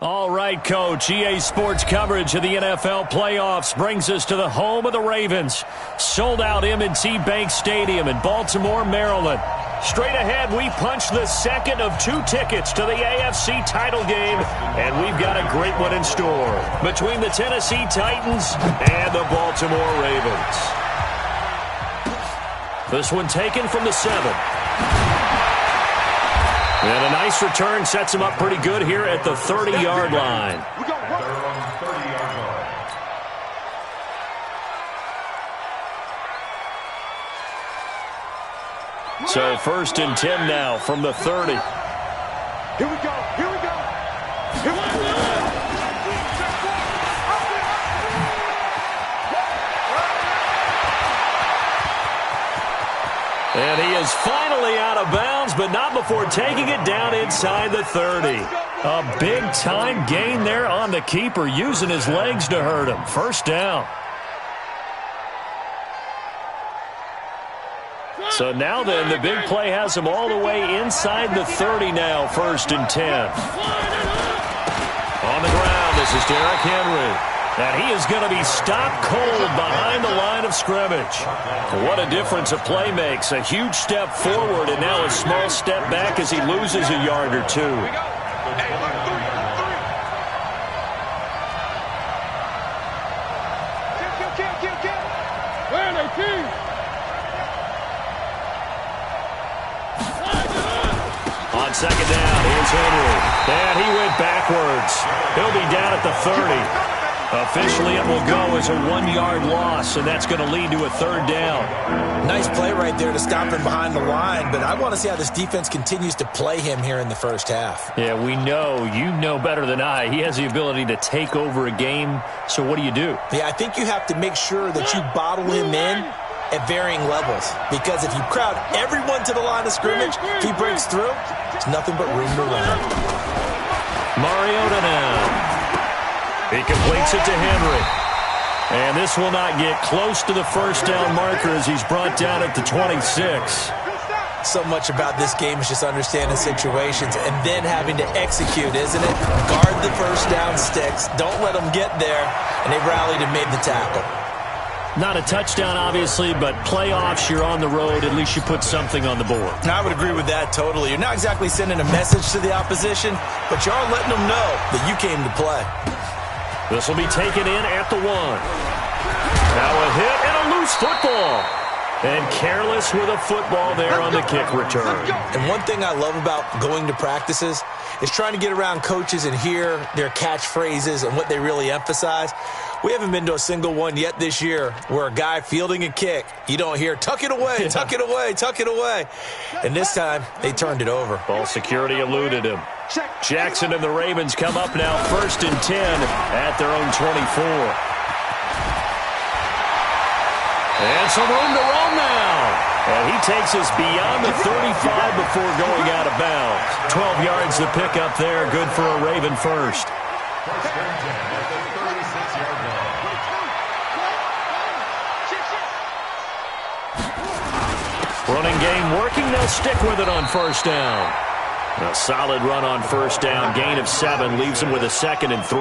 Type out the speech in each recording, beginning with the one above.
All right, Coach. EA Sports coverage of the NFL playoffs brings us to the home of the Ravens. Sold-out M&T Bank Stadium in Baltimore, Maryland. Straight ahead, we punch the second of 2 tickets to the AFC title game, and we've got a great one in store between the Tennessee Titans and the Baltimore Ravens. This one taken from the 7. And a nice return sets him up pretty good here at the 30-yard line. They're on the 30-yard line. So 1st and 10 now from the 30. Here we go. Here we go. Here we go. And he is finally out of bounds, but not before taking it down inside the 30. A big-time gain there on the keeper, using his legs to hurt him. First down. So now then, the big play has him all the way inside the 30 now, 1st and 10. On the ground, this is Derrick Henry. And he is going to be stopped cold behind the line of scrimmage. What a difference a play makes. A huge step forward and now a small step back as he loses a yard or 2. On 2nd down, here's Henry. And he went backwards. He'll be down at the 30. Officially, it will go as a 1-yard loss, and that's going to lead to a 3rd down. Nice play right there to stop him behind the line, but I want to see how this defense continues to play him here in the first half. Yeah, we know. You know better than I. He has the ability to take over a game, so what do you do? Yeah, I think you have to make sure that you bottle him in at varying levels, because if you crowd everyone to the line of scrimmage, if he breaks through, there's nothing but room to run. Mariota now. He completes it to Henry. And this will not get close to the first down marker as he's brought down at the 26. So much about this game is just understanding situations and then having to execute, isn't it? Guard the first down sticks. Don't let them get there. And they rallied and made the tackle. Not a touchdown, obviously, but playoffs, you're on the road. At least you put something on the board. I would agree with that totally. You're not exactly sending a message to the opposition, but you are letting them know that you came to play. This will be taken in at the 1. Now a hit and a loose football. And careless with a football there on the kick return. And one thing I love about going to practices is trying to get around coaches and hear their catchphrases and what they really emphasize. We haven't been to a single one yet this year where a guy fielding a kick, you don't hear, tuck it away, tuck it away, tuck it away. And this time, they turned it over. Ball security eluded him. Jackson and the Ravens come up now 1st and 10 at their own 24. And some room to roam now. And he takes us beyond the 35 before going out of bounds. 12 yards to pick up there. Good for a Raven first. First and 10 at the 36-yard line. Running game working. They'll stick with it on 1st down. A solid run on 1st down. Gain of 7 leaves him with a 2nd and 3.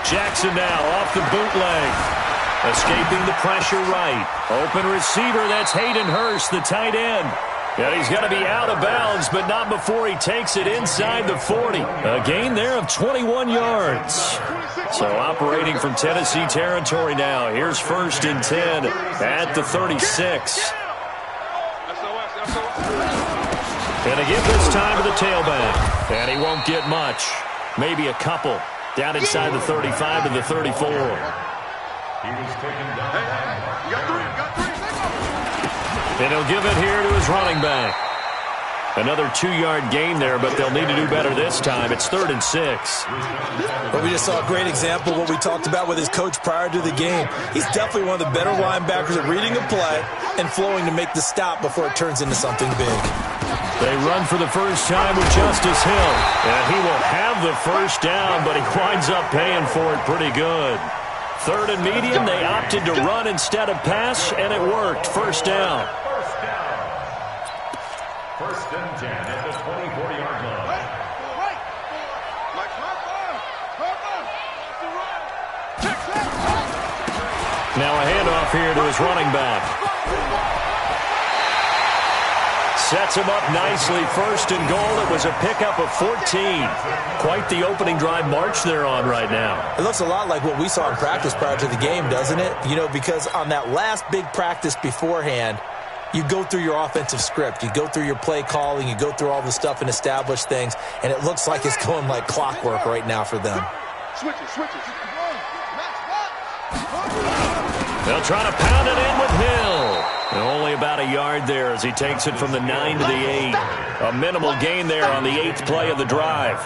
Jackson now off the bootleg. Escaping the pressure right. Open receiver, that's Hayden Hurst, the tight end. Yeah, he's going to be out of bounds, but not before he takes it inside the 40. A gain there of 21 yards. So operating from Tennessee territory now. Here's 1st and 10 at the 36. And again this time to the tailback. And he won't get much. Maybe a couple. Down inside the 35 to the 34. He was taken down. And he'll give it here to his running back. Another 2-yard gain there, but they'll need to do better this time. It's 3rd and 6. But we just saw a great example of what we talked about with his coach prior to the game. He's definitely one of the better linebackers at reading a play and flowing to make the stop before it turns into something big. They run for the first time with Justice Hill. And he will have the first down, but he winds up paying for it pretty good. 3rd and medium, they opted to run instead of pass, and it worked. 1st down. First and 10 at the 24-yard line. Now a handoff here to his running back. Sets him up nicely. First and goal. It was a pickup of 14. Quite the opening drive march they're on right now. It looks a lot like what we saw in practice prior to the game, doesn't it? You know, because on that last big practice beforehand, you go through your offensive script. You go through your play calling. You go through all the stuff and establish things. And it looks like it's going like clockwork right now for them. Switches. They'll try to pound it in with Hill. And only about a yard there as he takes it from the 9 to the 8. A minimal gain there on the 8th play of the drive.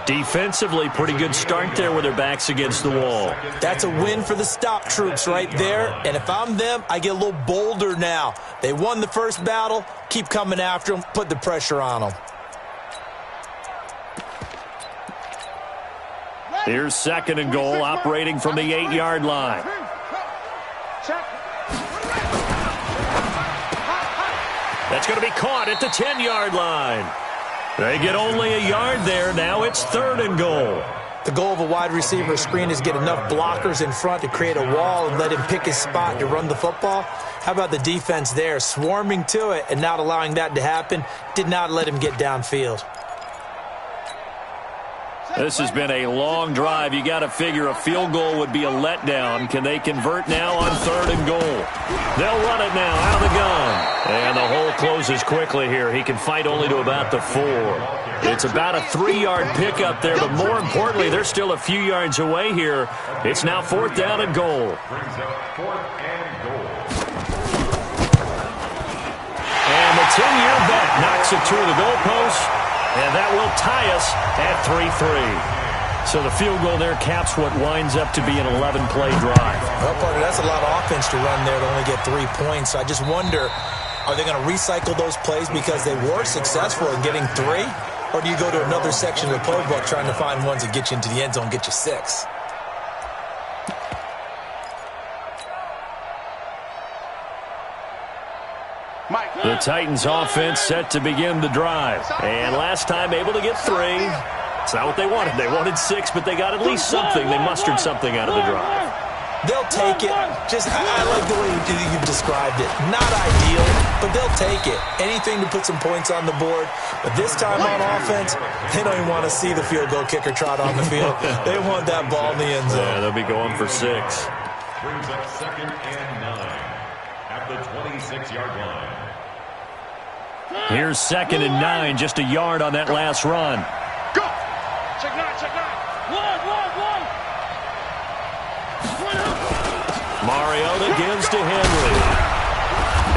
Defensively, pretty good start there with their backs against the wall. That's a win for the stop troops right there. And if I'm them, I get a little bolder now. They won the first battle. Keep coming after them. Put the pressure on them. Here's second and goal, operating from the 8-yard line. That's going to be caught at the 10-yard line. They get only a yard there. Now it's third and goal. The goal of a wide receiver screen is get enough blockers in front to create a wall and let him pick his spot to run the football. How about the defense there, swarming to it and not allowing that to happen? Did not let him get downfield. This has been a long drive. You got to figure a field goal would be a letdown. Can they convert now on third and goal? They'll run it now out of the gun. And the hole closes quickly here. He can fight only to about the 4. It's about a 3-yard pickup there, but more importantly, they're still a few yards away here. It's now fourth down and goal. And the 10-year bet knocks it through the goalpost. And that will tie us at 3-3. So the field goal there caps what winds up to be an 11-play drive. Well, partner, that's a lot of offense to run there to only get 3 points. So I just wonder, are they going to recycle those plays because they were successful in getting 3? Or do you go to another section of the playbook trying to find ones that get you into the end zone, get you 6? The Titans offense set to begin the drive. And last time able to get 3. It's not what they wanted. They wanted 6, but they got at least something. They mustered something out of the drive. They'll take it. I like the way you've described it. Not ideal, but they'll take it. Anything to put some points on the board. But this time on offense, they don't even want to see the field goal kicker trot on the field. They want that ball in the end zone. Yeah, they'll be going for 6. Brings up second and 9 at the 26-yard line. Here's second and 9, just a yard on that last run. Go! Check 9. One. Mariota gives to Henry.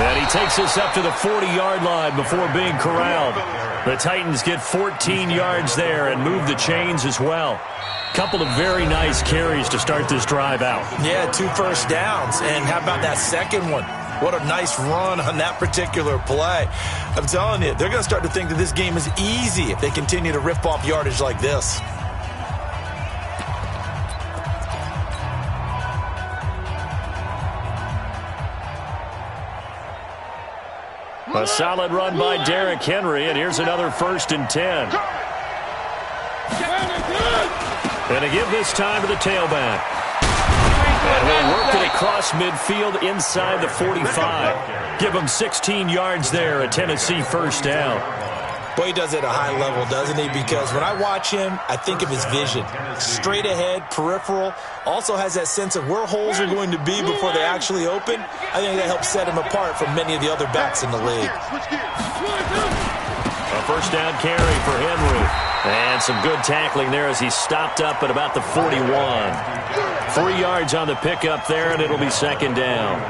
And he takes us up to the 40-yard line before being corralled. The Titans get 14 yards there and move the chains as well. Couple of very nice carries to start this drive out. Yeah, 2 first downs. And how about that second one? What a nice run on that particular play. I'm telling you, they're going to start to think that this game is easy if they continue to rip off yardage like this. A solid run by Derrick Henry, and here's another first and 10. And a give this time to the tailback. And he'll work it across midfield inside the 45. Give him 16 yards there, a Tennessee first down. Boy, he does it at a high level, doesn't he? Because when I watch him, I think of his vision. Straight ahead, peripheral. Also has that sense of where holes are going to be before they actually open. I think that helps set him apart from many of the other backs in the league. A first down carry for Henry. And some good tackling there as he stopped up at about the 41. 3 yards on the pickup there, and it'll be second down.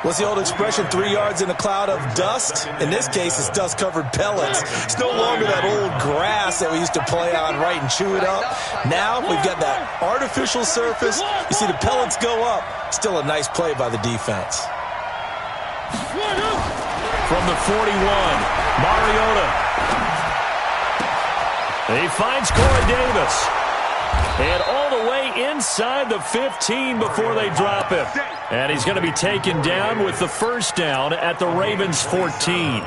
What's the old expression, 3 yards in a cloud of dust? In this case, it's dust-covered pellets. It's no longer that old grass that we used to play on, right, and chew it up. Now we've got that artificial surface. You see the pellets go up. Still a nice play by the defense. From the 41, Mariota. He finds Corey Davis. And all the way inside the 15 before they drop him. And he's going to be taken down with the first down at the Ravens' 14.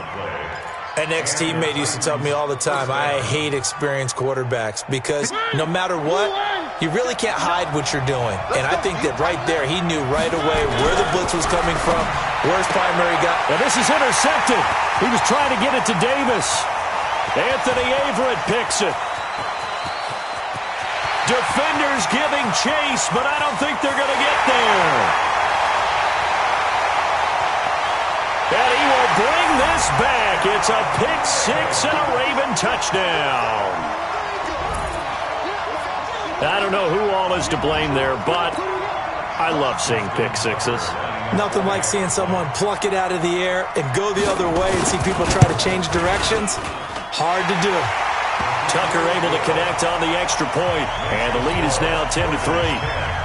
An ex-teammate used to tell me all the time, I hate experienced quarterbacks because no matter what, you really can't hide what you're doing. And I think that right there, he knew right away where the blitz was coming from, where his primary guy. And this is intercepted. He was trying to get it to Davis. Anthony Averett picks it. Defenders giving chase, but I don't think they're going to get there. And he will bring this back. It's a pick six and a Raven touchdown. I don't know who all is to blame there, but I love seeing pick sixes. Nothing like seeing someone pluck it out of the air and go the other way and see people try to change directions. Hard to do. Tucker able to connect on the extra point, and the lead is now 10-3.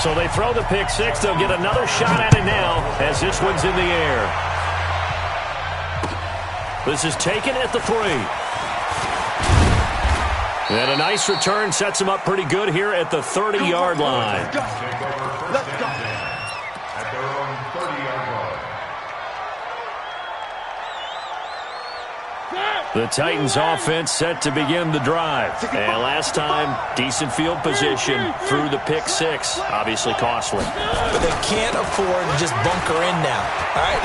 So they throw the pick six. They'll get another shot at it now as this one's in the air. This is taken at the 3. And a nice return sets him up pretty good here at the 30-yard line. Let's go. At their own 30-yard line. The Titans offense set to begin the drive. And last time, decent field position through the pick six. Obviously costly. But they can't afford to just bunker in now. All right,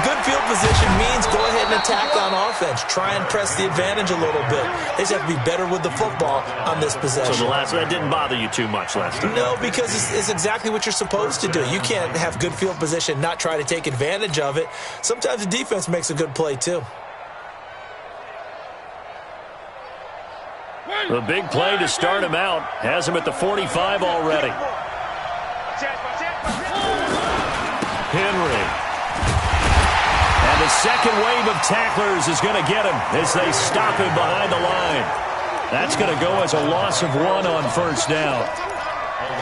good field position means go ahead and attack on offense. Try and press the advantage a little bit. They just have to be better with the football on this possession. So that didn't bother you too much last time? No, because it's exactly what you're supposed to do. You can't have good field position, not try to take advantage of it. Sometimes the defense makes a good play too. The big play to start him out has him at the 45 already. Henry. And the second wave of tacklers is going to get him as they stop him behind the line. That's going to go as a loss of 1 on first down.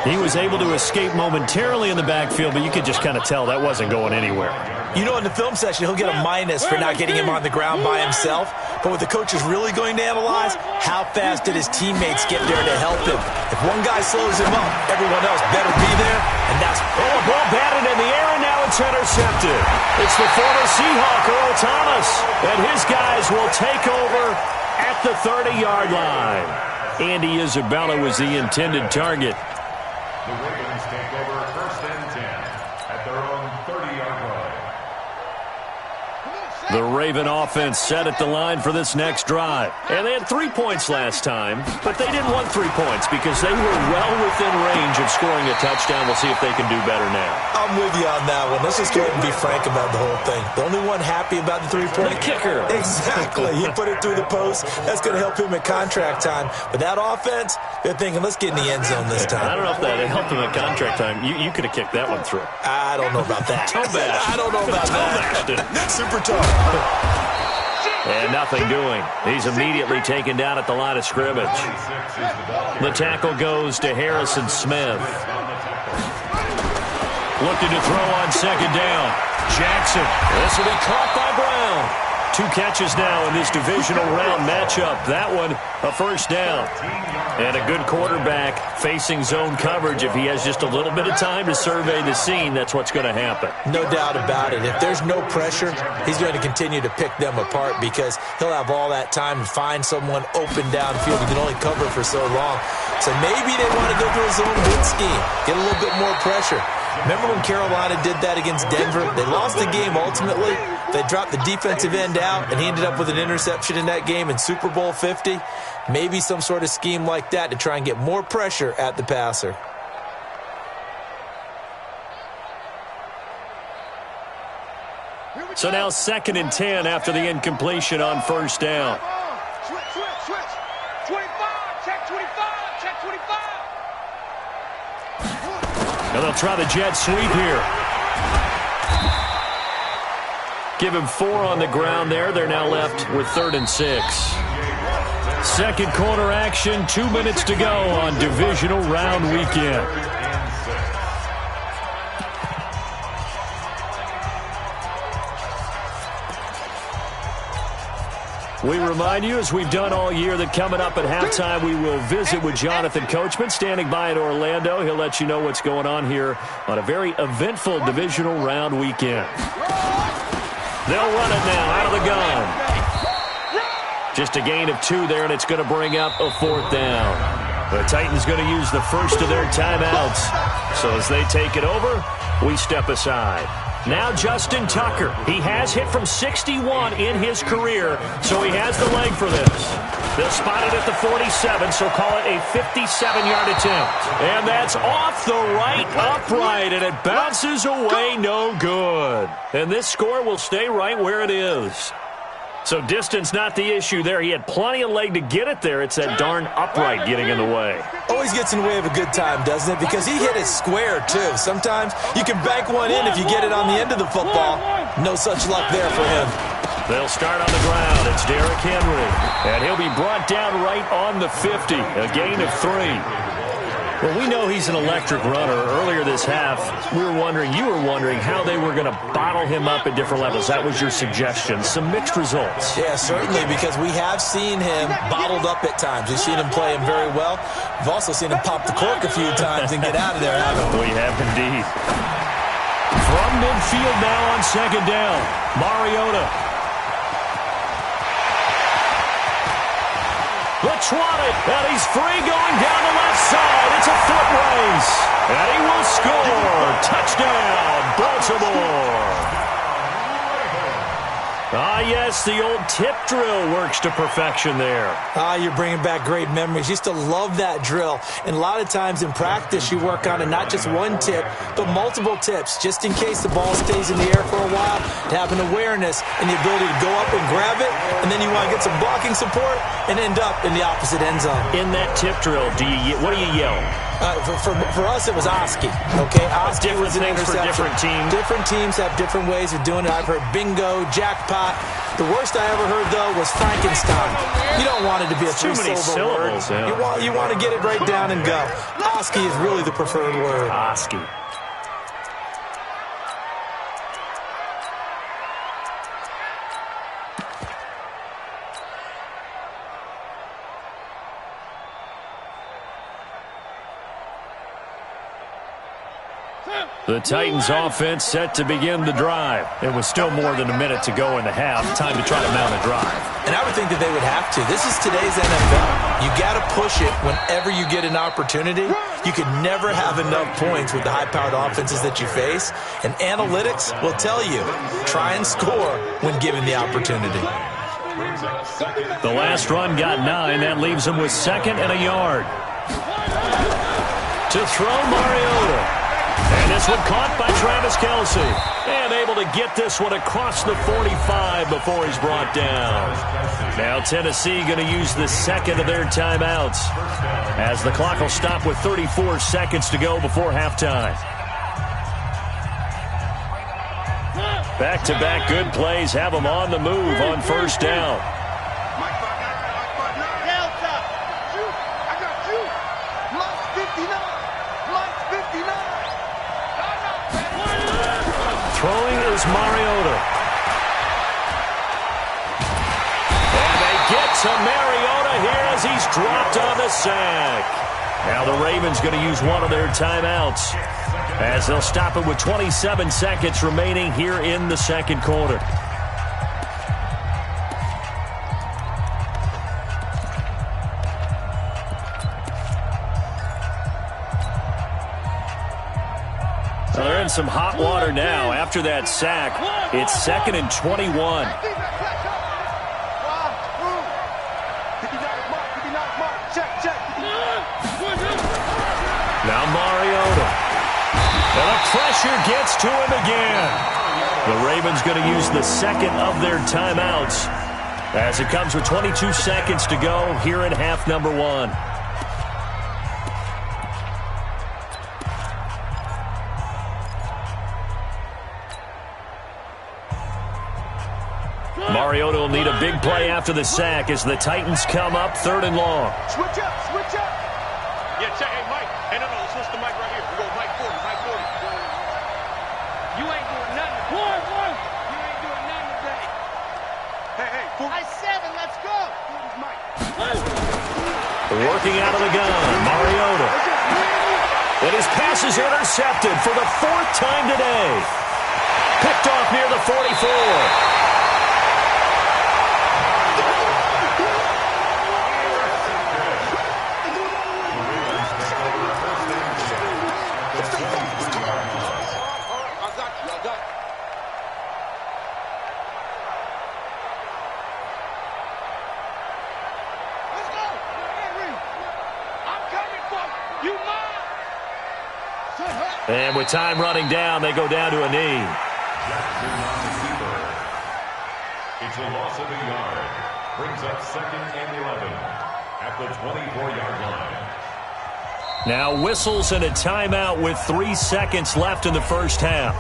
He was able to escape momentarily in the backfield, but you could just kind of tell that wasn't going anywhere. You know, in the film session, he'll get a minus for not getting him on the ground by himself. But what the coach is really going to analyze, how fast did his teammates get there to help him? If one guy slows him up, everyone else better be there. And that's a ball batted in the air, and now it's intercepted. It's the former Seahawk, Earl Thomas. And his guys will take over at the 30-yard line. Andy Isabella was the intended target. The Ravens take over first and 10 at their own 30-yard line. The Raven offense set at the line for this next drive. And they had 3 points last time, but they didn't want 3 points because they were well within range of scoring a touchdown. We'll see if they can do better now. I'm with you on that one. Let's just go ahead and be frank about the whole thing. The only one happy about the 3-point? The kicker. Exactly. He put it through the post. That's going to help him at contract time. But that offense, they're thinking, let's get in the end zone this time. I don't know if that helped him at contract time. You could have kicked that one through. I don't know about that. I don't know about that. Super tough. And nothing doing. He's immediately taken down at the line of scrimmage. The tackle goes to Harrison Smith. Looking to throw on second down. Jackson. This will be caught by Brown. 2 catches now in this divisional round matchup. That one, a first down. And a good quarterback facing zone coverage. If he has just a little bit of time to survey the scene, that's what's going to happen. No doubt about it. If there's no pressure, he's going to continue to pick them apart because he'll have all that time to find someone open downfield. He can only cover for so long. So maybe they want to go through a zone blitz scheme, get a little bit more pressure. Remember when Carolina did that against Denver? They lost the game ultimately. They dropped the defensive end out, and he ended up with an interception in that game in Super Bowl 50. Maybe some sort of scheme like that to try and get more pressure at the passer. So now 2nd and 10 after the incompletion on first down. Switch. 25, check 25, check 25. Now they'll try the jet sweep here. Give him 4 on the ground there. They're now left with 3rd and 6. Second quarter action, 2 minutes to go on divisional round weekend. We remind you, as we've done all year, that coming up at halftime, we will visit with Jonathan Coachman, standing by in Orlando. He'll let you know what's going on here on a very eventful divisional round weekend. They'll run it now out of the gun. Just a gain of 2 there, and it's going to bring up a 4th down. The Titans going to use the first of their timeouts. So as they take it over, we step aside. Now Justin Tucker. He has hit from 61 in his career, so he has the leg for this. They'll spot it at the 47, so call it a 57-yard attempt. And that's off the right upright, and it bounces away no good. And this score will stay right where it is. So distance not the issue there. He had plenty of leg to get it there. It's that darn upright getting in the way. Always gets in the way of a good time, doesn't it? Because he hit it square, too. Sometimes you can bank one in if you get it on the end of the football. No such luck there for him. They'll start on the ground. It's Derrick Henry. And he'll be brought down right on the 50. A gain of 3. Well, we know he's an electric runner. Earlier this half, you were wondering how they were going to bottle him up at different levels. That was your suggestion. Some mixed results. Yeah, certainly, because we have seen him bottled up at times. We've seen him play him very well. We've also seen him pop the cork a few times and get out of there, haven't we? We have indeed. From midfield now on 2nd down, Mariota. Let's run it, and he's free going down the left side. It's a foot race, and he will score. Touchdown, Baltimore. Yes, the old tip drill works to perfection there. You're bringing back great memories. Used to love that drill. And a lot of times in practice, you work on it, not just one tip, but multiple tips, just in case the ball stays in the air for a while, to have an awareness and the ability to go up and grab it, and then you want to get some blocking support and end up in the opposite end zone. In that tip drill, what do you yell? For us, it was Oski. Okay, Oski was an interception. For different teams. Different teams have different ways of doing it. I've heard bingo, jackpot. The worst I ever heard, though, was Frankenstein. You don't want it to be a three-syllable word. Yeah. You want to get it right down and go. Oski is really the preferred word. Oski. The Titans offense set to begin the drive. It was still more than a minute to go in the half. Time to try to mount a drive. And I would think that they would have to. This is today's NFL. You got to push it whenever you get an opportunity. You could never have enough points with the high-powered offenses that you face. And analytics will tell you, try and score when given the opportunity. The last run got 9. That leaves him with 2nd and a yard. To throw, Mariota. And this one caught by Travis Kelce. And able to get this one across the 45 before he's brought down. Now Tennessee going to use the 2nd of their timeouts, as the clock will stop with 34 seconds to go before halftime. Back-to-back good plays have them on the move on 1st down. Throwing is Mariota. And they get to Mariota here as he's dropped on the sack. Now the Ravens going to use one of their timeouts, as they'll stop it with 27 seconds remaining here in the 2nd quarter. Well, they're in some hot water now after that sack. It's 2nd and 21. Now Mariota. And the pressure gets to him again. The Ravens going to use the 2nd of their timeouts, as it comes with 22 seconds to go here in half number 1. Mariota will need a big play after the sack as the Titans come up 3rd and long. Switch up, switch up. Yeah, check. Hey, Mike. Hey, no, switch the mic right here. We go Mike 40, Mike 40. You ain't doing nothing. Boy. You ain't doing nothing today. Hey. I 7, let's go. Mike. Working out of the gun, Mariota. And his pass is intercepted for the 4th time today. Picked off near the 44. And with time running down, they go down to a knee. It's a loss of a yard. Brings up 2nd and 11 at the 24-yard line. Now whistles and a timeout with 3 seconds left in the first half.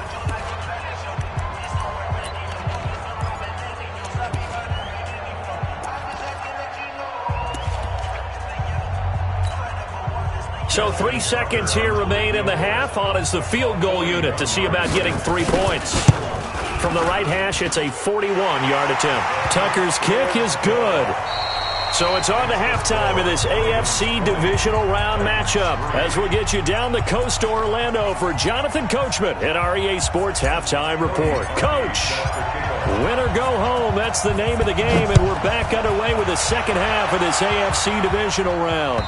So 3 seconds here remain in the half. On is the field goal unit to see about getting 3 points. From the right hash, it's a 41-yard attempt. Tucker's kick is good. So it's on to halftime of this AFC divisional round matchup as we'll get you down the coast to Orlando for Jonathan Coachman at our EA Sports Halftime Report. Coach, win or go home, that's the name of the game, and we're back underway with the second half of this AFC divisional round.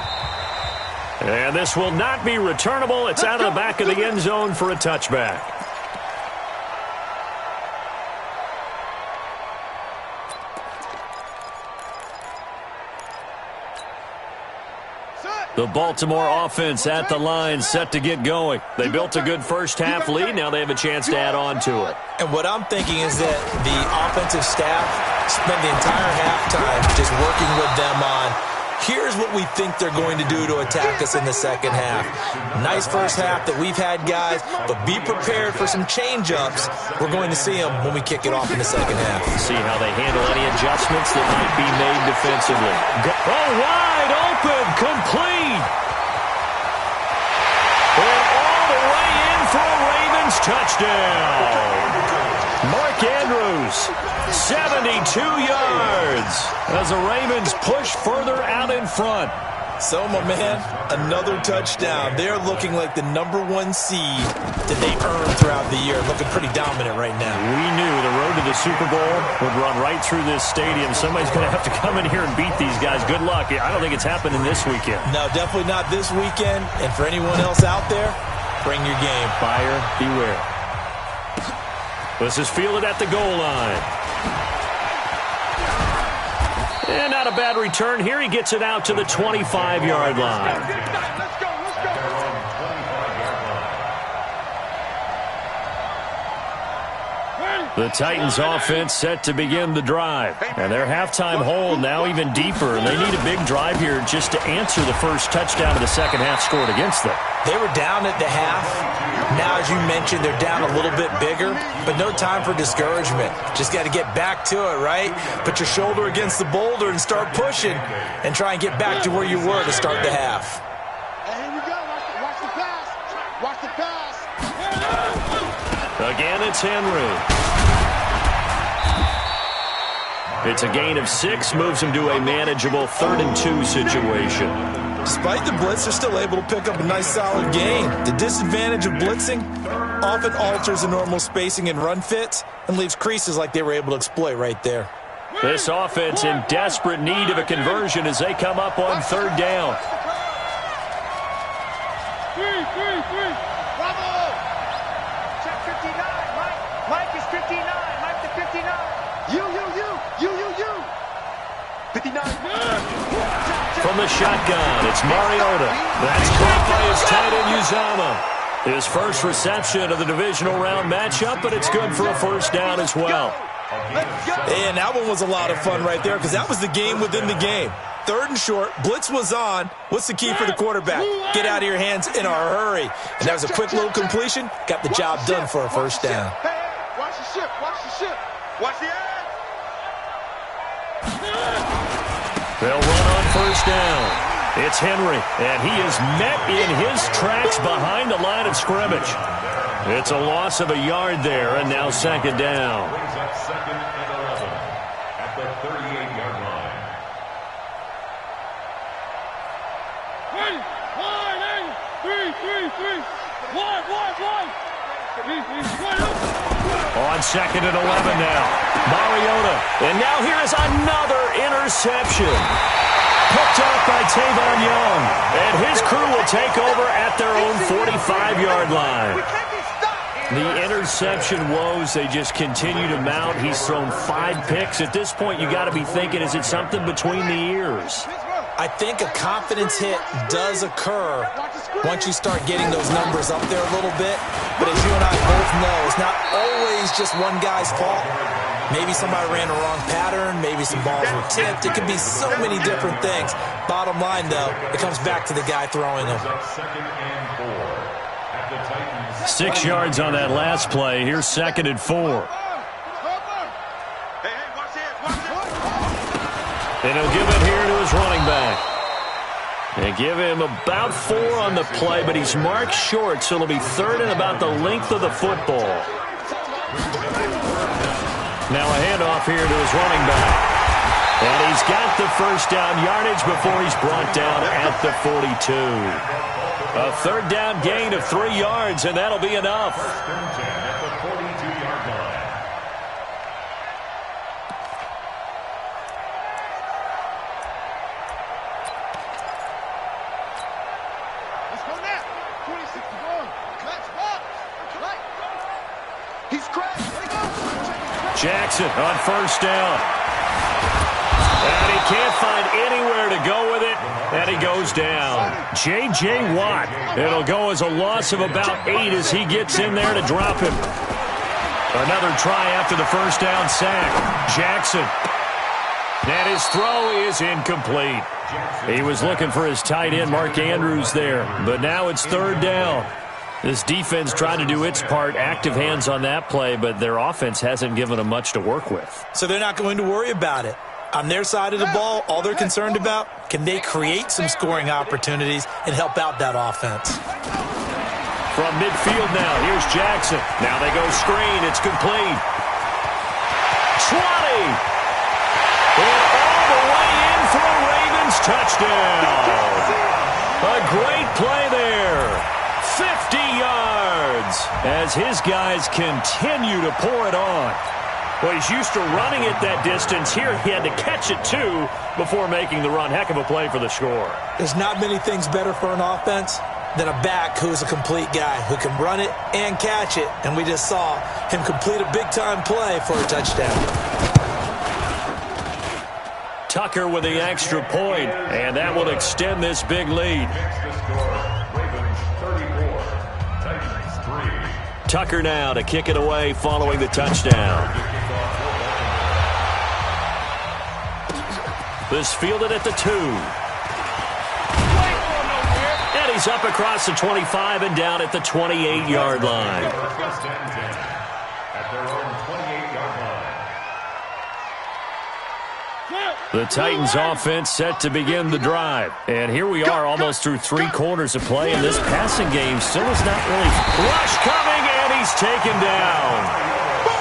And this will not be returnable. It's out of the back of the end zone for a touchback. The Baltimore offense at the line set to get going. They built a good first half lead. Now they have a chance to add on to it. And what I'm thinking is that the offensive staff spent the entire halftime just working with them on here's what we think they're going to do to attack us in the second half. Nice first half that we've had, guys, but be prepared for some change-ups. We're going to see them when we kick it off in the second half. See how they handle any adjustments that might be made defensively. Oh, wide open, complete. And all the way in for a Ravens touchdown. Mark Andrews, 72 yards as the Ravens push further out in front. So, my man, another touchdown. They're looking like the #1 seed that they earned throughout the year. Looking pretty dominant right now. We knew the road to the Super Bowl would run right through this stadium. Somebody's going to have to come in here and beat these guys. Good luck. I don't think it's happening this weekend. No, definitely not this weekend. And for anyone else out there, bring your game. Buyer beware. This is fielded at the goal line. And not a bad return here. He gets it out to the 25-yard line. Let's go. The Titans offense set to begin the drive. And their halftime hold now even deeper. And they need a big drive here just to answer the first touchdown of the second half scored against them. They were down at the half. Now, as you mentioned, they're down a little bit bigger, but no time for discouragement. Just got to get back to it, right? Put your shoulder against the boulder and start pushing and try and get back to where you were to start the half. And here we go. Watch the pass. Watch the pass. Again, it's Henry. It's a gain of 6, moves him to a manageable 3rd and 2 situation. Despite the blitz, they're still able to pick up a nice solid gain. The disadvantage of blitzing often alters the normal spacing and run fits and leaves creases like they were able to exploit right there. This offense in desperate need of a conversion as they come up on 3rd down. Bravo! Check 59, Mike. Mike is 59. Mike to 59. You. 59. From the shotgun, it's Mariota. That's caught by his tight end, Uzama. His first reception of the divisional round matchup, but it's good for a first down as well. And that one was a lot of fun right there because that was the game within the game. 3rd and short, blitz was on. What's the key for the quarterback? Get out of your hands in a hurry. And that was a quick little completion. Got the job done for a first down. Hey, watch the ship. Watch the edge. They'll run on first down. It's Henry, and he is met in his tracks behind the line of scrimmage. It's a loss of a yard there, and now 2nd down. Brings up 2nd and 11 at the 38-yard line. Wide. On 2nd and 11 now. Mariota. And now here is another interception. Picked up by Tavon Young. And his crew will take over at their own 45-yard line. The interception woes, they just continue to mount. He's thrown 5 picks. At this point, you got to be thinking, is it something between the ears? I think a confidence hit does occur once you start getting those numbers up there a little bit. But as you and I both know, it's not always just one guy's fault. Maybe somebody ran the wrong pattern. Maybe some balls were tipped. It could be so many different things. Bottom line, though, it comes back to the guy throwing them. 6 yards on that last play. Here's 2nd and 4. And he'll give it here to his running back. They give him about 4 on the play, but he's marked short, so it'll be 3rd and about the length of the football. Now a handoff here to his running back. And he's got the first down yardage before he's brought down at the 42. A 3rd down gain of 3 yards, and that'll be enough. Jackson on 1st down. And he can't find anywhere to go with it, and he goes down. J.J. Watt. It'll go as a loss of about 8 as he gets in there to drop him. Another try after the 1st down sack. Jackson. And his throw is incomplete. He was looking for his tight end, Mark Andrews, there. But now it's 3rd down. This defense tried to do its part, active hands on that play, but their offense hasn't given them much to work with. So they're not going to worry about it. On their side of the ball, all they're concerned about, can they create some scoring opportunities and help out that offense? From midfield now, here's Jackson. Now they go screen. It's complete. 20. And all the way in for a Ravens touchdown. A great play there. 50 yards as his guys continue to pour it on. Well, he's used to running it that distance. Here he had to catch it, too, before making the run. Heck of a play for the score. There's not many things better for an offense than a back who's a complete guy who can run it and catch it. And we just saw him complete a big-time play for a touchdown. Tucker with the extra point, and that will extend this big lead. Tucker now to kick it away following the touchdown. This fielded at the 2. And he's up across the 25 and down at the 28-yard line. The Titans offense set to begin the drive. And here we are almost through 3 quarters of play, and this passing game still is not really... Rush coming, and he's taken down.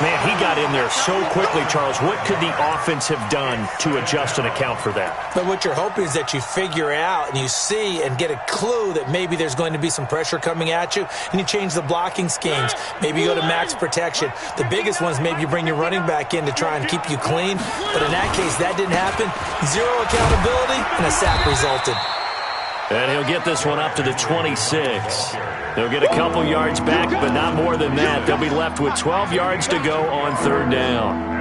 Man, he got in there so quickly, Charles. What could the offense have done to adjust and account for that? But what you're hoping is that you figure out and you see and get a clue that maybe there's going to be some pressure coming at you, and you change the blocking schemes. Maybe you go to max protection. The biggest one is maybe you bring your running back in to try and keep you clean. But in that case, that didn't happen. 0 accountability, and a sack resulted. And he'll get this one up to the 26. They'll get a couple yards back, but not more than that. They'll be left with 12 yards to go on 3rd down.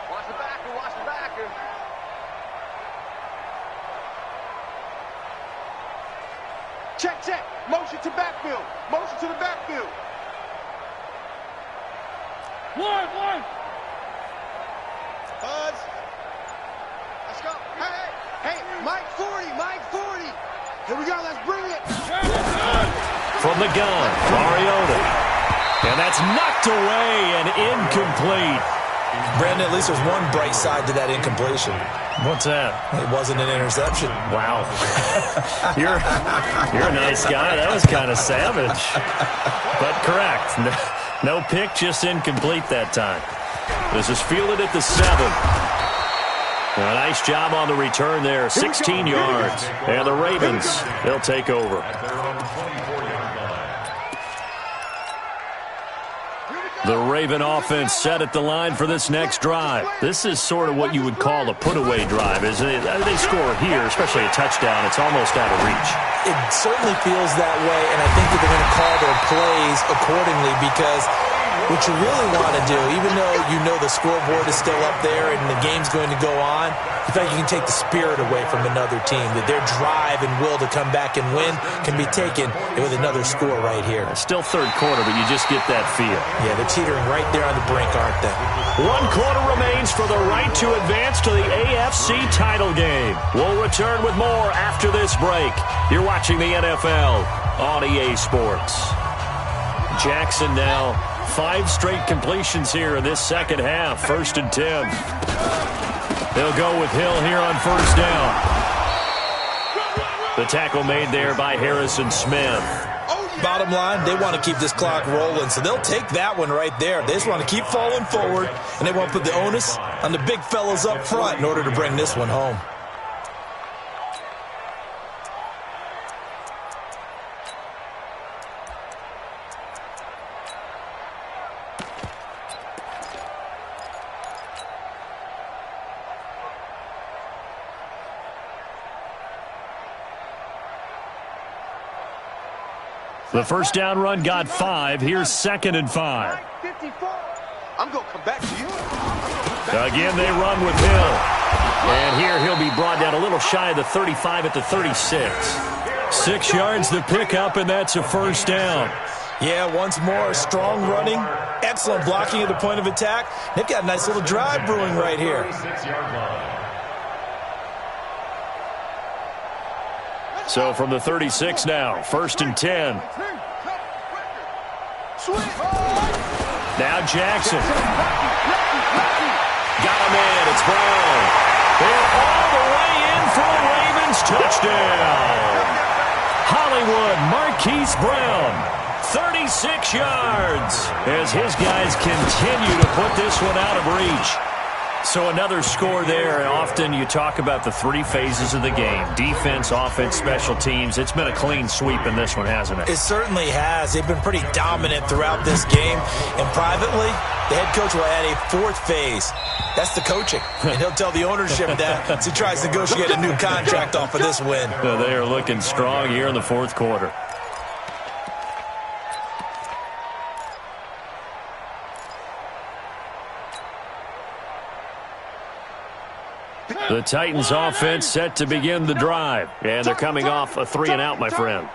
Watch the backer, watch the backer. Check, check. Motion to backfield. Motion to the backfield. One. Buzz. Let's go. Hey, Mike 40. Here we go, let's bring it. From the gun, Mariota. And that's knocked away and incomplete. Brandon, at least there's one bright side to that incompletion. What's that? It wasn't an interception. Wow. You're a nice guy. That was kind of savage. But correct. No pick, just incomplete that time. This is fielded at the 7. A nice job on the return there, 16 yards. And the Ravens, they'll take over. The Raven offense set at the line for this next drive. This is sort of what you would call a put-away drive. As they score here, especially a touchdown, it's almost out of reach. It certainly feels that way, and I think that they're going to call their plays accordingly, because what you really want to do, even though you know the scoreboard is still up there and the game's going to go on, in fact, you can take the spirit away from another team, that their drive and will to come back and win can be taken with another score right here. Still third quarter, but you just get that feel. Yeah, they're teetering right there on the brink, aren't they? 1 quarter remains for the right to advance to the AFC title game. We'll return with more after this break. You're watching the NFL on EA Sports. Jackson now 5 straight completions here in this second half. 1st and 10. They'll go with Hill here on 1st down. The tackle made there by Harrison Smith. Bottom line, they want to keep this clock rolling, so they'll take that one right there. They just want to keep falling forward, and they want to put the onus on the big fellas up front in order to bring this one home. The first down run got 5. Here's 2nd and 5. 54. I'm going to come back to you. Again, they run with Hill. And here he'll be brought down a little shy of the 35 at the 36. 6 yards the pickup, and that's a 1st down. Yeah, once more, strong running, excellent blocking at the point of attack. They've got a nice little drive brewing right here. So from the 36 now, 1st and 10. Now Jackson. Got him in. It's Brown. They're all the way in for a Ravens touchdown. Hollywood Marquise Brown, 36 yards, as his guys continue to put this one out of reach. So another score there. Often you talk about the 3 phases of the game: defense, offense, special teams. It's been a clean sweep in this one, hasn't it? It certainly has. They've been pretty dominant throughout this game. And privately, the head coach will add a 4th phase. That's the coaching. And he'll tell the ownership that as he tries to negotiate a new contract off of this win. They are looking strong here in the 4th quarter. The Titans offense set to begin the drive. And they're coming off a 3-and-out, my friend.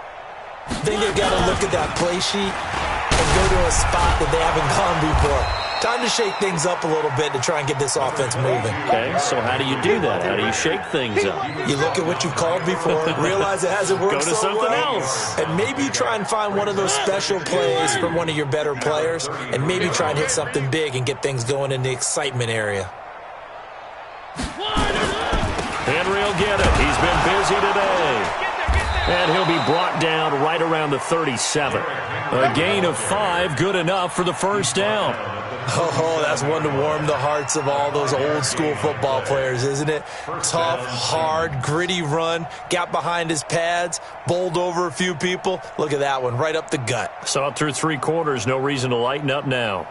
I think they've got to look at that play sheet and go to a spot that they haven't gone before. Time to shake things up a little bit to try and get this offense moving. Okay, so how do you do that? How do you shake things up? You look at what you've called before, realize it hasn't worked Go to so something well, else. and maybe try and find one of those special plays from one of your better players, and maybe try and hit something big and get things going in the excitement area. Henry will get it. He's been busy today. And he'll be brought down right around the 37. A gain of 5, good enough for the 1st down. Oh, that's one to warm the hearts of all those old school football players, isn't it? Tough, hard, gritty run, got behind his pads, bowled over a few people. Look at that one, right up the gut. Saw it through 3 quarters, no reason to lighten up now.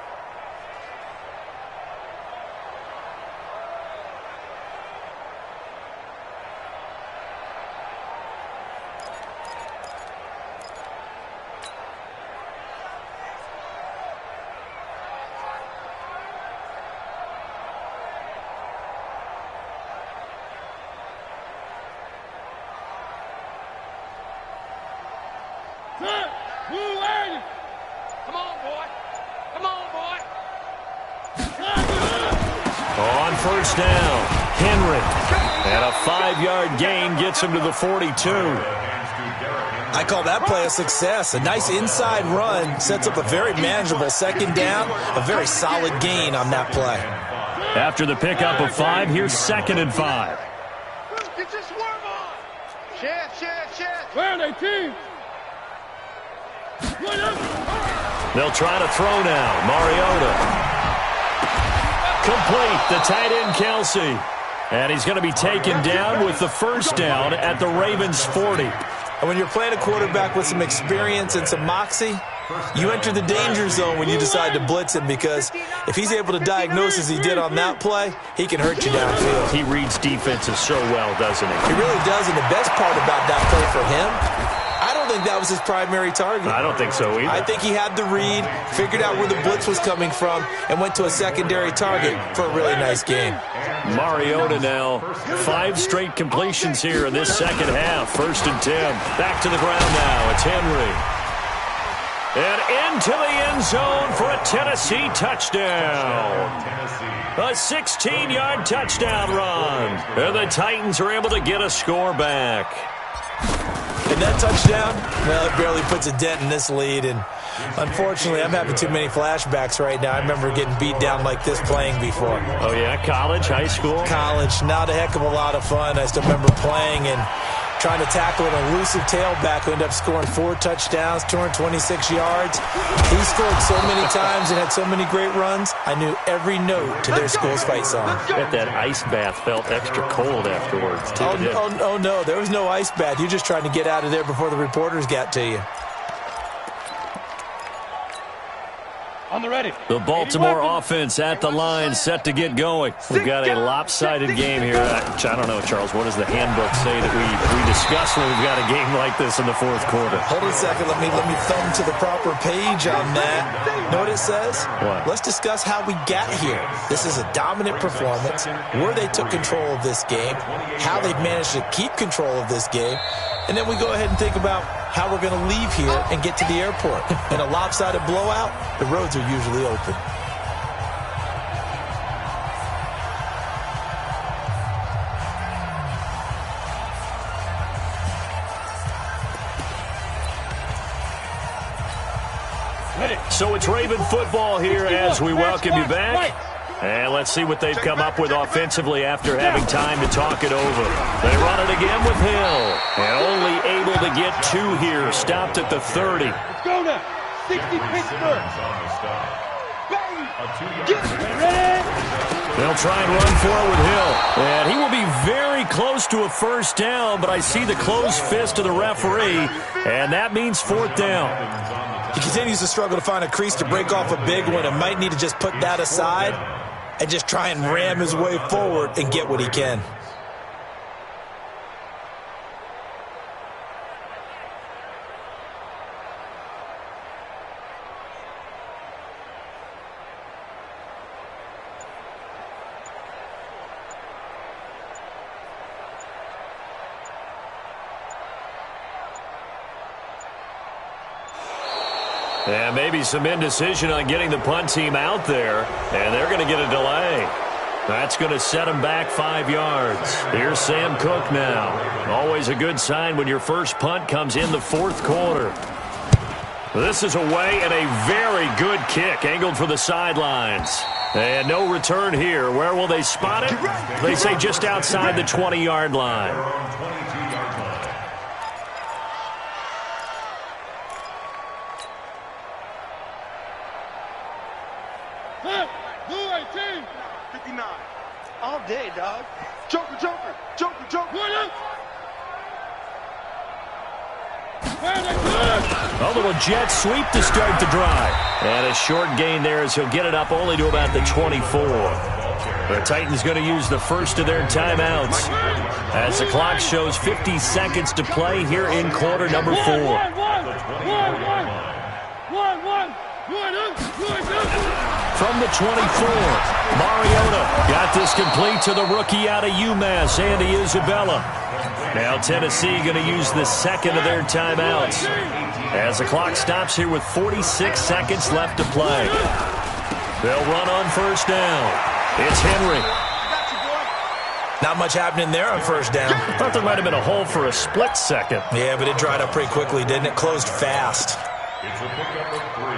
Come on, boy. Come on, boy. On 1st down, Henry. And a 5-yard gain gets him to the 42. I call that play a success. A nice inside run sets up a very manageable 2nd down, a very solid gain on that play. After the pickup of 5, here's 2nd and 5. Get your swerve on. Share. Where are they, team? They'll try to throw now. Mariota. Complete, the tight end, Kelsey. And he's going to be taken down with the first down at the Ravens' 40. And when you're playing a quarterback with some experience and some moxie, you enter the danger zone when you decide to blitz him, because if he's able to diagnose as he did on that play, he can hurt you downfield. He reads defenses so well, doesn't he? He really does, and the best part about that play for him, I don't think that was his primary target. I don't think so either. I think he had the read, figured out where the blitz was coming from, and went to a secondary target for a really nice game. Mariota now, 5 straight completions here in this second half. 1st and 10. Back to the ground now. It's Henry. And into the end zone for a Tennessee touchdown. A 16-yard touchdown run. And the Titans are able to get a score back. And that touchdown, well, it barely puts a dent in this lead. And unfortunately, I'm having too many flashbacks right now. I remember getting beat down like this playing before. Oh, yeah? College, high school? College, not a heck of a lot of fun. I still remember playing and trying to tackle an elusive tailback who ended up scoring 4 touchdowns, 226 yards. He scored so many times and had so many great runs, I knew every note to their school's fight song. I bet that ice bath felt extra cold afterwards, too. Oh, no, there was no ice bath. You're just trying to get out of there before the reporters got to you. On the ready. The Baltimore offense at the line, set to get going. We've got a lopsided game here. I don't know, Charles, what does the handbook say that we discuss when we've got a game like this in the 4th quarter? Hold on a second. Let me thumb to the proper page on that. Know what it says? What? Let's discuss how we got here. This is a dominant performance, where they took control of this game, how they've managed to keep control of this game, and then we go ahead and think about how we're going to leave here and get to the airport. In a lopsided blowout, the roads are usually open. So it's Raven football here as we welcome you back. And let's see what they've come up with offensively after having time to talk it over. They run it again with Hill. And only able to get 2 here. Stopped at the 30. Let's go now. 60 Pittsburgh. They'll try and run for it with Hill. And he will be very close to a first down, but I see the closed fist of the referee, and that means 4th down. He continues to struggle to find a crease to break off a big one and might need to just put that aside and just try and ram his way forward and get what he can. And maybe some indecision on getting the punt team out there, and they're going to get a delay. That's going to set them back 5 yards. Here's Sam Cook now. Always a good sign when your first punt comes in the 4th quarter. This is away and a very good kick, angled for the sidelines. And no return here. Where will they spot it? They say just outside the 20-yard line. All day, dog. Joker, Joker, Joker, Joker. A little jet sweep to start the drive. And a short gain there as he'll get it up only to about the 24. The Titans going to use the first of their timeouts as the clock shows 50 seconds to play here in quarter number 4. From the 24, Mariota got this complete to the rookie out of UMass, Andy Isabella. Now Tennessee going to use the second of their timeouts as the clock stops here with 46 seconds left to play. They'll run on first down. It's Henry. Not much happening there on first down. I thought there might have been a hole for a split second. Yeah, but it dried up pretty quickly, didn't it? Closed fast. It's a pickup of 3.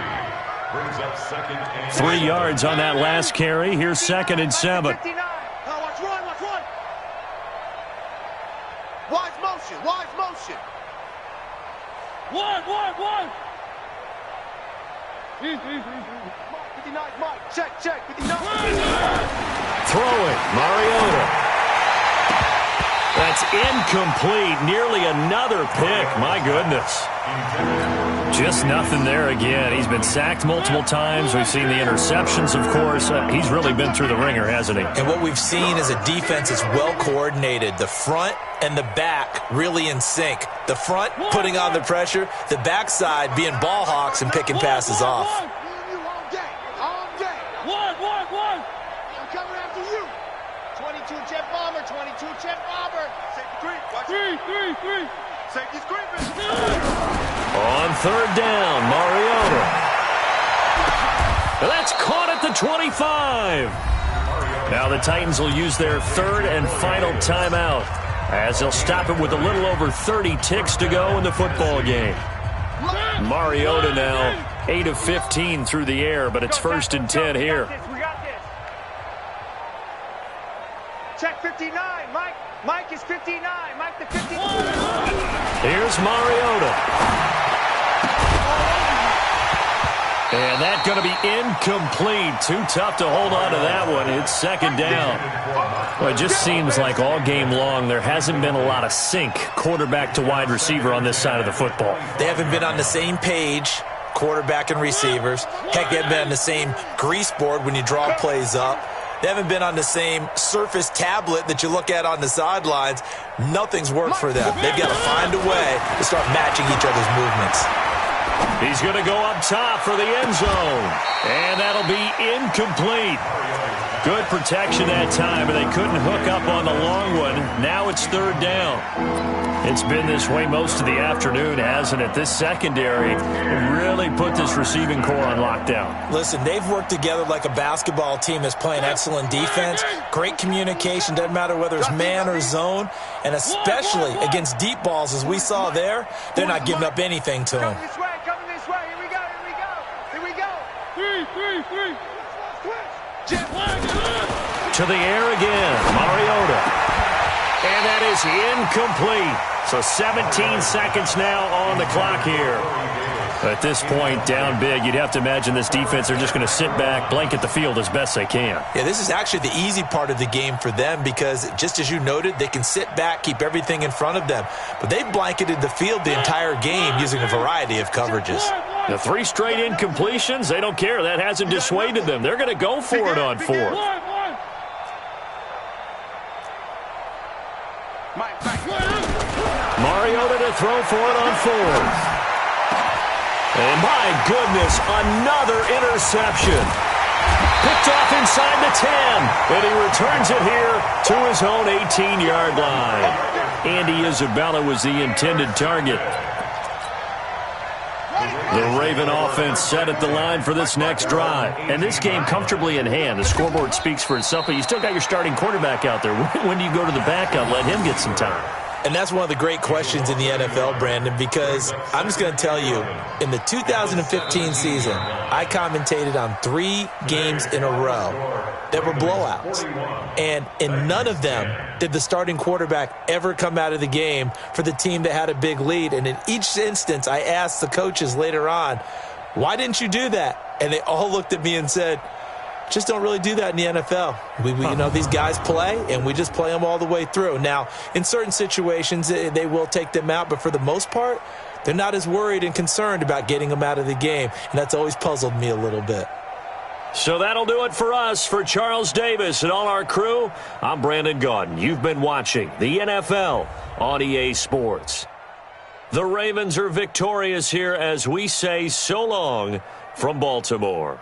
Brings up 2nd and 3 yards on that last carry. Here's 2nd and 7. Watch run, watch run. Wide motion, wide motion. One. 59, Mike. Check, 59. Throwing, Mariota. That's incomplete. Nearly another pick. My goodness. Just nothing there again. He's been sacked multiple times. We've seen the interceptions, of course. He's really been through the ringer, hasn't he? And what we've seen is a defense that's well coordinated. The front and the back really in sync. The front putting on the pressure. The backside being ball hawks and picking passes off. All day. I'm coming after you. 22 jet bomber, 22 jet bomber. Safety creep. Watch it. Safety's creeping. On third down, Mariota. That's caught at the 25. Now the Titans will use their third and final timeout as they'll stop it with a little over 30 ticks to go in the football game. Mariota now 8 of 15 through the air, but it's 1st and 10 here. We got this. Check 59, Mike. Mike is 59. Mike the 59. Here's Mariota. And that's going to be incomplete. Too tough to hold on to that one. It's 2nd down. Well, it just seems like all game long there hasn't been a lot of sync quarterback to wide receiver on this side of the football. They haven't been on the same page, quarterback and receivers. Heck, they haven't been on the same grease board when you draw plays up. They haven't been on the same surface tablet that you look at on the sidelines. Nothing's worked for them. They've got to find a way to start matching each other's movements. He's going to go up top for the end zone. And that'll be incomplete. Good protection that time, but they couldn't hook up on the long one. Now it's 3rd down. It's been this way most of the afternoon, hasn't it? This secondary really put this receiving core on lockdown. Listen, they've worked together like a basketball team that's playing excellent defense. Great communication, doesn't matter whether it's man or zone. And especially against deep balls, as we saw there, they're not giving up anything to them. Coming this way. Here we go. 3. To the air again, Mariota. And that is incomplete. So 17 seconds now on the clock here. At this point, down big, you'd have to imagine this defense are just going to sit back, blanket the field as best they can. Yeah, this is actually the easy part of the game for them because, just as you noted, they can sit back, keep everything in front of them. But they've blanketed the field the entire game using a variety of coverages. The 3 straight incompletions, they don't care. That hasn't dissuaded them. They're going to go for it on 4th. Mariota to throw for it on 4th. And my goodness, another interception. Picked off inside the 10. And he returns it here to his own 18-yard line. Andy Isabella was the intended target. The Raven offense set at the line for this next drive. And this game comfortably in hand. The scoreboard speaks for itself, but you still got your starting quarterback out there. When do you go to the backup? Let him get some time. And that's one of the great questions in the NFL, Brandon, because I'm just going to tell you, in the 2015 season, I commentated on 3 games in a row that were blowouts. And in none of them did the starting quarterback ever come out of the game for the team that had a big lead. And in each instance, I asked the coaches later on, why didn't you do that? And they all looked at me and said, just don't really do that in the NFL. You know, these guys play, and we just play them all the way through. Now, in certain situations, they will take them out, but for the most part, they're not as worried and concerned about getting them out of the game, and that's always puzzled me a little bit. So that'll do it for us. For Charles Davis and all our crew, I'm Brandon Gaudin. You've been watching the NFL on EA Sports. The Ravens are victorious here as we say so long from Baltimore.